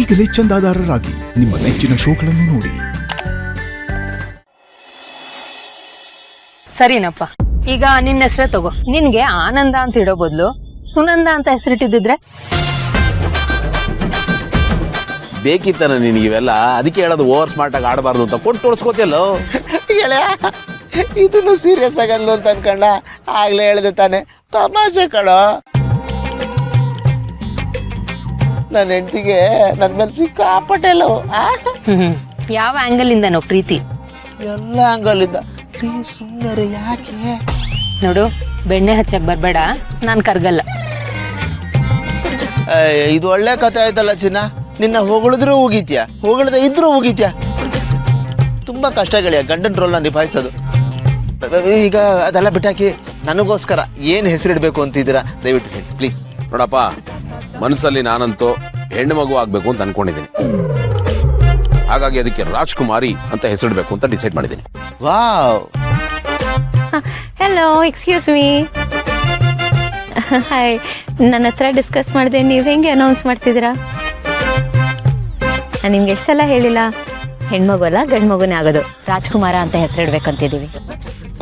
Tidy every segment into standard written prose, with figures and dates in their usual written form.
ಈಗಲೇ ಚಂದಾದಾರರಾಗಿ ನಿಮ್ಮ ನೆಚ್ಚಿನ ಶೋಗಳನ್ನು ನೋಡಿ. ಸರಿನಪ್ಪ, ಈಗ ನಿನ್ನ ಹೆಸರೇ ತಗೋ. ನಿನ್ಗೆ ಆನಂದ ಅಂತ ಇಡೋ ಬದಲು ಸುನಂದ ಅಂತ ಹೆಸರಿಟ್ಟಿದ್ರೆ ಬೇಕಿತ್ತಾನ ನಿನಗೆ ಇವೆಲ್ಲ? ಅದಕ್ಕೆ ಹೇಳೋದು ಓವರ್ ಸ್ಮಾರ್ಟ್ ಆಗಿ ಆಡಬಾರ್ದು ಅಂತ. ಕೊಟ್ಟು ತೋರಿಸ್ಕೋತಿಯಲ್ಲೋ. ಇದನ್ನು ಸೀರಿಯಸ್ ಆಗಲ್ಲ ಅಂತ ಅನ್ಕೊಂಡ ಆಗ್ಲೇ ಹೇಳಿದೆ ತಾನೆ, ತಮಾಷೆ ಕಣೋ. ನನ್ನ ಹೆಂಡತಿಗೆ ನನ್ನ ಮೇಲೆ ಸಿಕ್ಕಾಪಟ್ಟೆ ಇಲ್ಲ. ಯಾವ ಆಂಗಲ್ ಇಂದನೋ ಪ್ರೀತಿ? ಎಲ್ಲ ಆಂಗಲಿಂದ. ಪ್ಲೀಸ್ ಸುಮ್ಮನೆ ಯಾಕೆ? ನೋಡು, ಬೆಣ್ಣೆ ಹಚ್ಚಕ್ ಬರ್ಬೇಡ, ನಾನ್ ಕರ್ಗಲ್ಲ. ಇದು ಒಳ್ಳೆ ಕಥೆ ಆಯ್ತಲ್ಲ ಚಿನ್ನ. ನಿನ್ನ ಹೊಗಳಿದ್ರೂ ಹೋಗಿತ್ಯಾ, ಹೊಗಳದ ಇದ್ರೂ ಹೋಗಿತ್ಯಾ. ತುಂಬಾ ಕಷ್ಟ ಗೆಳೆಯ ಗಂಡನ ರೋಲ್ನ ನಿಭಾಯಿಸೋದು. ಈಗ ಅದೆಲ್ಲ ಬಿಟ್ಟಾಕಿ ನನಗೋಸ್ಕರ ಏನು ಹೆಸರಿಡ್ಬೇಕು ಅಂತಿದ್ದೀರಾ ದಯವಿಟ್ಟು ಹೇಳಿ ಪ್ಲೀಸ್. ನೋಡಪ್ಪ, ಮನಸ್ಸಲ್ಲಿ ನಾನಂತೂ ಹೆಣ್ಣು ಮಗು ಆಗ್ಬೇಕು ಅಂತ ಅನ್ಕೊಂಡಿದ್ದೀನಿ. ಹಾಗಾಗಿ ಅದಕ್ಕೆ ರಾಜ್ಕುಮಾರಿ ಅಂತ ಹೆಸರಿಡ್ಬೇಕು ಅಂತ ಡಿಸೈಡ್ ಮಾಡಿದ್ದೀನಿ. Wow. Hello, excuse me. Hi, ನನ್ನ ಹತ್ರ ಡಿಸ್ಕಸ್ ಮಾಡಿದೆ, ನೀವು ಹೆಂಗೆ ಅನೌನ್ಸ್ ಮಾಡ್ತಿದ್ದೀರಾ? ನಾನು ನಿಮ್ಗೆ ಎಷ್ಟು ಸಲ ಹೇಳಿಲ್ಲ, ಹೆಣ್ಮಗು ಅಲ್ಲ ಗಂಡು ಮಗುನೇ ಆಗೋದು. ರಾಜ್ಕುಮಾರ ಅಂತ ಹೆಸರಿಡ್ಬೇಕಂತಿದ್ದೀವಿ.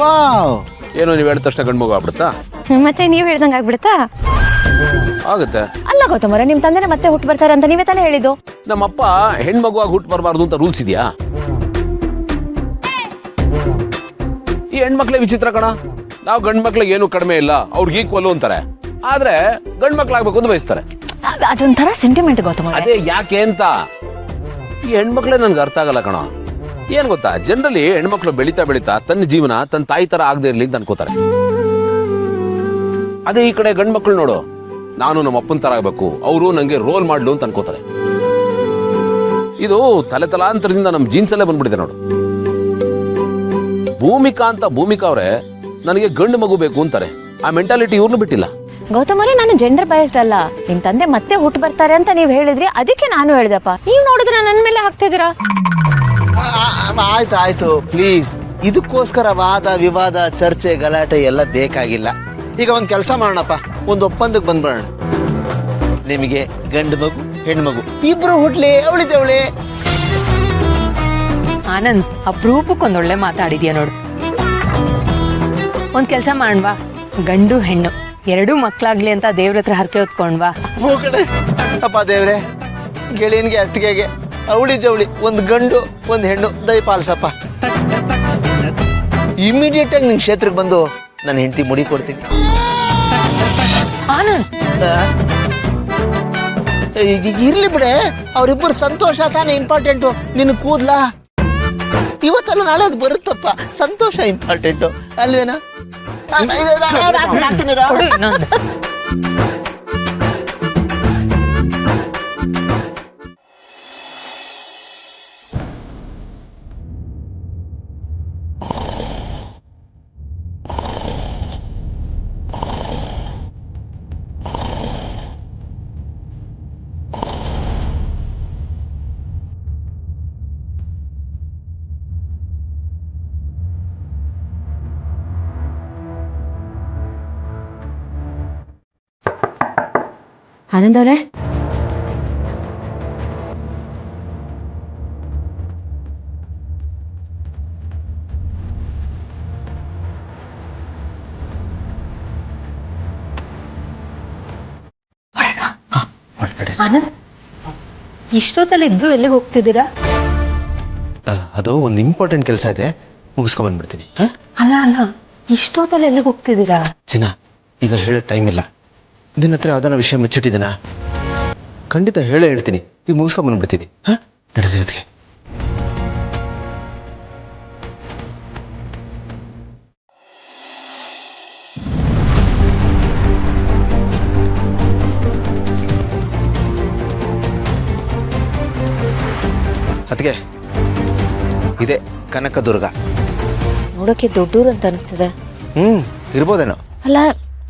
ವಾವ್. ಏನು ನೀವು ಹೇಳಿದ ತಕ್ಷಣ ಗಂಡು ಮಗು ಆಗ್ಬಿಡುತ್ತಾ? ಮತ್ತೆ ನೀವು ಹೇಳ್ದಂಗೆ ಆಗ್ಬಿಡುತ್ತಾ? ಆಗುತ್ತೆ. ಅಲ್ಲ ಗೌತಮರ, ನಿಮ್ಮ ತಂದೆನೇ ಮತ್ತೆ ಹುಟ್ಟು ಬರ್ತಾರೆ ಅಂತ ನೀವೇ ತಾನೇ ಹೇಳಿದ್ದು. ನಮ್ಮಪ್ಪ ಹೆಣ್ಮಗುವಾಗಿ ಹುಟ್ಟು ಬರಬಾರ್ದು ಅಂತ ರೂಲ್ಸ್ ಇದೆಯಾ? ಈ ಹೆಣ್ಮಕ್ಳೇ ವಿಚಿತ್ರ ಕಣ. ನಾವು ಗಂಡು ಮಕ್ಳಿಗೆ ಏನು ಕಡಿಮೆ ಇಲ್ಲ, ಅವ್ರಿಗೆ ಈಕ್ವಲ್ ಅಂತಾರೆ. ಆದ್ರೆ ಗಂಡು ಮಕ್ಳಾಗ್ಬೇಕು ಅಂತ ಬಯಸ್ತಾರೆ. ಅದೊಂಥರ ಸೆಂಟಿಮೆಂಟ್ ಗೌತಮ. ಅದೇ ಯಾಕೆ ಅಂತ ಈ ಹೆಣ್ಮಕ್ಳೇ ನನ್ಗೆ ಅರ್ಥ ಆಗಲ್ಲ ಕಣ. ಏನ್ ಗೊತ್ತಾ, ಜನರಲಿ ಹೆಣ್ಮಕ್ಳು ಬೆಳೀತಾ ಬೆಳೀತಾ ತನ್ನ ಜೀವನ ತನ್ನ ತಾಯಿ ತರ ಆಗದೆ ಇರ್ಲಿ ಅಂತ ಅನ್ಕೋತಾರೆ. ಅದೇ ಈ ಕಡೆ ಗಂಡು ಮಕ್ಳು ನೋಡು, ನಾನು ನಮ್ಮ ಅಪ್ಪನ ತರ ಆಗ್ಬೇಕು, ಅವರು ನಂಗೆ ರೋಲ್ ಮಾಡ್ಲು ಅಂತ ಅನ್ಕೋತಾರೆ. ಇದು ತಲೆ ತಲಾಂತರದಿಂದ ನಮ್ಮ ಜೀನ್ಸ್ ಅಲ್ಲೇ ಬಂದ್ಬಿಟ್ಟಿದೆ ನೋಡು. ಭೂಮಿಕಾ ಅವರೇ ನನಗೆ ಗಂಡು ಮಗು ಬೇಕು ಅಂತಾರೆ. ಆ ಮೆಂಟಾಲಿಟಿ ಇವ್ರನ್ನು ಬಿಟ್ಟಿಲ್ಲ. ಗೌತಮರೇ, ನಾನು ಜೆಂಡರ್ ಬಯಸ್ಡ್ ಅಲ್ಲ. ನಿಮ್ ತಂದೆ ಮತ್ತೆ ಹುಟ್ಟು ಬರ್ತಾರೆ ಅಂತ ನೀವ್ ಹೇಳಿದ್ರಿ, ಅದಕ್ಕೆ ನಾನು ಹೇಳ್ದಪ್ಪ. ನೀವ್ ನೋಡಿದ್ರೆ ನನ್ನ ಮೇಲೆ ಹಾಕ್ತಿದ್ದೀರಾ. ಆಯ್ತು ಆಯ್ತು ಪ್ಲೀಸ್. ಇದಕ್ಕೋಸ್ಕರ ವಾದ ವಿವಾದ ಚರ್ಚೆ ಗಲಾಟೆ ಎಲ್ಲ ಬೇಕಾಗಿಲ್ಲ. ಈಗ ಒಂದು ಕೆಲಸ ಮಾಡೋಣಪ್ಪ, ಒಂದು ಒಪ್ಪಂದಕ್ಕೆ ಬಂದ್ಬಿಡೋಣ. ನಿಮಗೆ ಗಂಡು ಮಗು ಹೆಣ್ಣು ಮಗು ಇಬ್ರು ಹುಟ್ಲಿ, ಅವಳಿ ಜವಳಿ. ಆನಂದ್, ಅಪರೂಪಕ್ಕೊಂದೊಳ್ಳೆ ಮಾತಾಡಿದ್ಯಾ ನೋಡು. ಒಂದ್ ಕೆಲ್ಸ ಮಾಡ್ವಾ, ಗಂಡು ಹೆಣ್ಣು ಎರಡೂ ಮಕ್ಳಾಗ್ಲಿ ಅಂತ ದೇವ್ರ ಹತ್ರ ಹರಕೆ ಹೊತ್ಕೊಂಡ್ವಾ. ಹೋಗಣೆ ಅಪ್ಪ ದೇವ್ರೆ, ಗೆಳೆಯನ್ಗೆ ಅತ್ತಿಗೆಗೆ ಅವಳಿ ಜವಳಿ ಒಂದು ಗಂಡು ಒಂದು ಹೆಣ್ಣು ದಯಪಾಲಿಸಪ್ಪ. ಇಮಿಡಿಯೇಟ್ ಆಗಿ ನಿನ್ ಕ್ಷೇತ್ರಕ್ಕೆ ಬಂದು ನನ್ನ ಹೆಂಡತಿ ಮುಡಿ ಕೊಡ್ತೀನಿ. ಆನಂದ್, ಇರ್ಲಿ ಬಿಡೆ, ಅವ್ರಿಬ್ಬರು ಸಂತೋಷ ತಾನೇ ಇಂಪಾರ್ಟೆಂಟು. ನಿನ್ ಕೂದ್ಲಾ ಇವತ್ತಲ್ಲ ನಾಳೆ ಅದು ಬರುತ್ತಪ್ಪ. ಸಂತೋಷ ಇಂಪಾರ್ಟೆಂಟು ಅಲ್ವೇನಾ? ಕೊಡು ಇನ್ನೊಂದು. ಆನಂದ್ ಅವರೇ, ಆನಂದ್, ಇಷ್ಟೊತ್ತಲ್ಲಿ ಇಬ್ರು ಎಲ್ಲಿಗೆ ಹೋಗ್ತಿದ್ದೀರಾ? ಅದು ಒಂದು ಇಂಪಾರ್ಟೆಂಟ್ ಕೆಲಸ ಇದೆ, ಮುಗಿಸ್ಕೊಂಡ್ ಬಂದ್ಬಿಡ್ತೀನಿ. ಅಲ್ಲ, ಇಷ್ಟೊತ್ತಲ್ಲಿ ಎಲ್ಲಿಗೆ ಹೋಗ್ತಿದ್ದೀರಾ? ಚಿನ್ನ, ಈಗ ಹೇಳೋ ಟೈಮ್ ಇಲ್ಲ. ನಿನ್ನ ಹತ್ರ ಯಾವ್ದಾನ ವಿಷಯ ಮುಚ್ಚಿಟ್ಟಿದ್ದೀನ? ಖಂಡಿತ ಹೇಳೇ ಹೇಳ್ತೀನಿ. ಈಗ ಮುಗಿಸ್ಕೊಂಡ್ ಬಂದ್ಬಿಡ್ತೀನಿ. ನಡೀರಿ ಅದಕ್ಕೆ. ಅದಕ್ಕೆ ಇದೆ ಕನಕದುರ್ಗ. ನೋಡೋಕೆ ದೊಡ್ಡೂರು ಅಂತ ಅನಿಸ್ತದೆ. ಇರ್ಬೋದೇನೋ. ಅಲ್ಲ,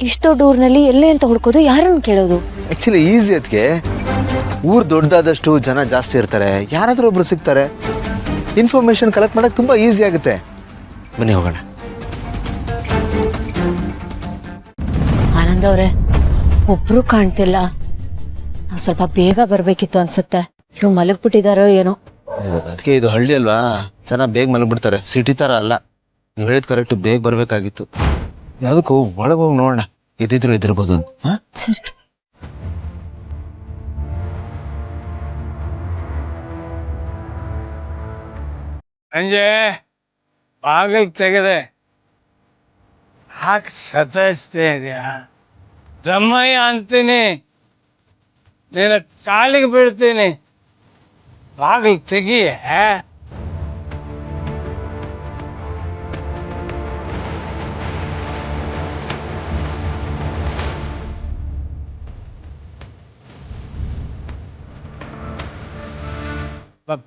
ಇಷ್ಟು ದೊಡ್ಡ ಊರಿನಲ್ಲಿ ಎಲ್ಲಿ ಅಂತ ಹುಡ್ಕೋದು, ಯಾರನ್ನು ಕೇಳೋದು? Actually easy. ಅದಕ್ಕೆ ಊರು ದೊಡ್ಡದಾದಷ್ಟು ಜನ ಜಾಸ್ತಿ ಇರ್ತಾರೆ, ಯಾರಾದ್ರೂ ಒಬ್ರು ಸಿಗ್ತಾರೆ. ಇನ್ಫಾರ್ಮೇಶನ್ ಕಲೆಕ್ಟ್ ಮಾಡಕ್ಕೆ ತುಂಬಾ ಈಸಿ ಆಗುತ್ತೆ. ಬನ್ನಿ ಹೋಗೋಣ. ಆನಂದ್ ಅವರೇ, ಒಬ್ರು ಕಾಣ್ತಿಲ್ಲ. ನಾವು ಸ್ವಲ್ಪ ಬೇಗ ಬರ್ಬೇಕಿತ್ತು ಅನ್ಸುತ್ತೆ. ಇವ್ ಮಲಗ್ಬಿಟ್ಟಿದಾರೋ ಏನೋ. ಅದಕ್ಕೆ ಇದು ಹಳ್ಳಿ ಅಲ್ವಾ, ಚೆನ್ನಾಗಿ ಬೇಗ ಮಲಗ್ಬಿಡ್ತಾರೆ. ಸಿಟಿ ತರ ಅಲ್ಲ. ನೀವು ಹೇಳಿದ್ ಕರೆಕ್ಟ್, ಬೇಗ ಬರ್ಬೇಕಾಗಿತ್ತು. ಯಾವುದಕ್ಕೂ ಒಳಗೆ ಹೋಗಿ ನೋಡೋಣ, ಎದ್ದಿದ್ರು ಎದ್ದಿರ್ಬೋದು ಅಂತ. ಹಾ ಸರಿ. ಅಂಜೆ ಬಾಗಿಲು ತೆಗೆದೆ ಹಾಕಿ ಸತಾಯಿಸ್ತಾ ಇದೆಯಾ? ದಮ್ಮಯ್ಯ ಅಂತೀನಿ, ನಿನ್ನ ಕಾಲಿಗೆ ಬೀಳ್ತೀನಿ, ಬಾಗಿಲು ತೆಗಿಯ.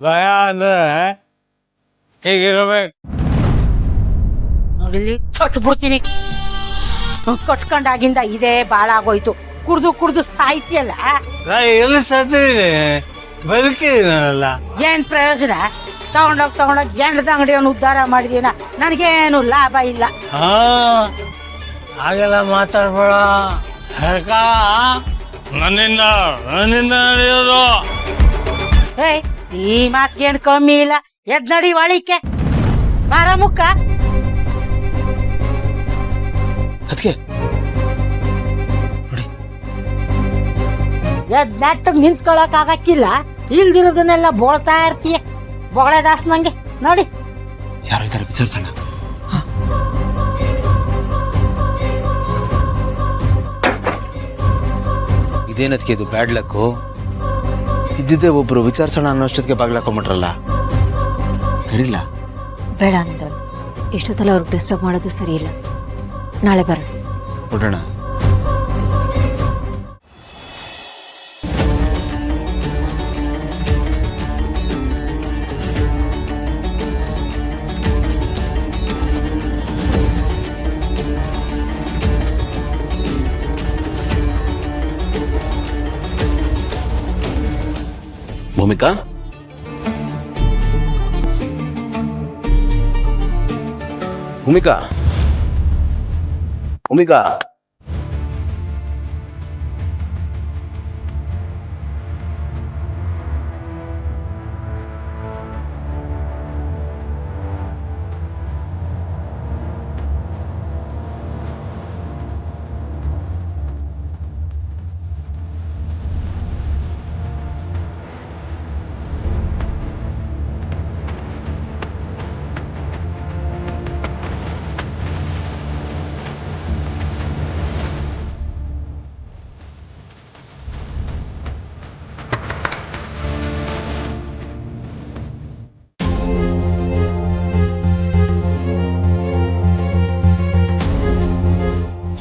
ಭಯ ಅಂದ್ರೆ ಹೀಗಿರ್ಬೇಕು. ನೋಡಿಲ್ಲಿ ಚೊಟ್ಟು ಬಿಡ್ತೀನಿ. ಕಟ್ಕೊಂಡಾಗಿಂದ ಇದೇ ಬಾಳ ಆಗೋಯ್ತು. ಕುಡ್ದು ಸಾಯ್ತಿಯಲ್ಲ. ನಾ ಎಲ್ಲಿ ಸತ್ತಿದ್ದೀನಿ, ಬದುಕಿದ್ದೀನಲ್ಲ. ಏನ್ ಪ್ರಯೋಜನ? ತಗೊಂಡೋಗ್ ಗೆಂಡದ ಅಂಗಡಿಯನ್ನು ಉದ್ಧಾರ ಮಾಡಿದೀನ, ನನಗೇನು ಲಾಭ ಇಲ್ಲ. ಹಾ ಹಾಗೆಲ್ಲ ಮಾತಾಡ್ಬೇಡ. ಯಾಕ ನನ್ನಿಂದ ನಡೆಯೋದು. ಏಯ್, ಈ ಮಾತ್ಗೇನ್ ಕಮ್ಮಿ ಇಲ್ಲ. ಎದ್ ನಡಿ ಒಳಿಕೆ ಬಾರ ಮುಕ್ಕ. ಅದಕ್ಕೆ ಎದ್ ನೆಟ್ಟಗ್ ನಿಂತ್ಕೊಳಕ್ ಆಗಕ್ಕಿಲ್ಲ. ಇಲ್ದಿರೋದನ್ನೆಲ್ಲ ಬೋಳ್ತಾ ಇರ್ತೀಯ. ಬೊಗಳೆ ದಾಸ್ ನಂಗೆ ನೋಡಿ. ಯಾರು ಇದ್ದಾರೆ ವಿಚಾರಿಸೋಣ. ಇದೇನದಕ್ಕೆ ಇದು ಬ್ಯಾಡ್ ಲಕ್ಕು? ಇದ್ದಿದ್ದೆ ಒಬ್ರು ವಿಚಾರಿಸೋಣ ಅನ್ನೋಷ್ಟೊತ್ತಿಗೆ ಬಾಗ್ಲಾಕೊಂಬಿಟ್ರಲ್ಲ. ಕರೀಲ. ಬೇಡ ಅಂದಳು. ಇಷ್ಟೊತ್ತಲ್ಲ ಅವ್ರಿಗೆ ಡಿಸ್ಟರ್ಬ್ ಮಾಡೋದು ಸರಿ ಇಲ್ಲ. ನಾಳೆ ಬರೋಣ. ಬಿಡೋಣ. ಭೂಮಿಕಾ, ಭೂಮಿಕಾ, ಭೂಮಿಕಾ,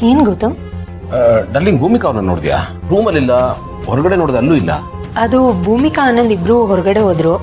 ಏನ್ ಗೌತಮ್? ಡರ್ಲಿಂಗ್, ಭೂಮಿಕಾ ಅವ್ರನ್ನ ನೋಡಿದ್ಯಾ? ರೂಮಲ್ಲಿಲ್ಲ, ಹೊರಗಡೆ ನೋಡಿದೆ, ಅಲ್ಲೂ ಇಲ್ಲ. ಅದು ಭೂಮಿಕಾ ಆನಂದ್ ಇಬ್ರು ಹೊರಗಡೆ ಹೋದ್ರು.